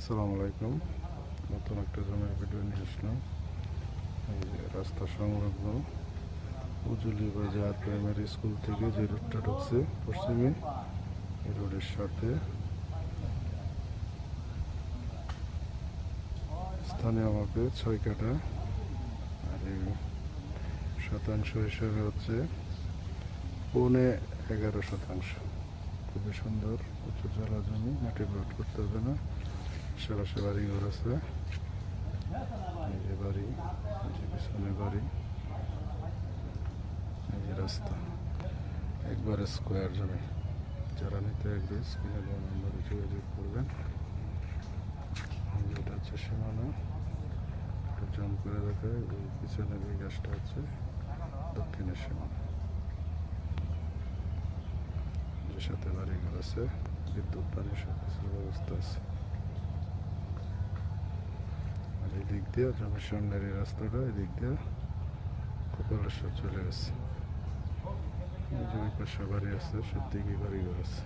আসসালামু আলাইকুম। নতুন একটা জমির ভিডিও নিয়ে আসলাম। এই যে রাস্তা সংলগ্ন উজুলি বাজার প্রাইমারি স্কুল থেকে যে রোডটা ঢুকছে পশ্চিমে, এই রোডের সাথে স্থানীয় মাপে 6 কাঠা, আর এই শতাংশ হিসেবে হচ্ছে 11.5 শতাংশ। খুবই সুন্দর উঁচু জলা জমি, মাটির রোড করতে হবে না, আশেপাশে বাড়িঘর আছে। এই যে বাড়ি, এই যে পিছনে বাড়ি, এই যে রাস্তা, একবারে স্কোয়ার জমি। যারা নিতে আসবে স্ক্রিনে দেওয়া নম্বরে যোগাযোগ করবেন। এটা হচ্ছে সীমানা, একটু জম করে দেখায়। ওই পিছনের এই গাছটা হচ্ছে দক্ষিণের সীমানা, যে সাথে বাড়িঘর আছে, বিদ্যুৎ পানি সব কিছুর ব্যবস্থা আছে। আর এই দিক দিয়ে জমির সামনের এই রাস্তাটা, এই দিক দিয়ে কপালেশ্বর চলে গেছে। এই যে ওই পাশে বাড়ি আছে, সব দিকেই বাড়িঘর আছে।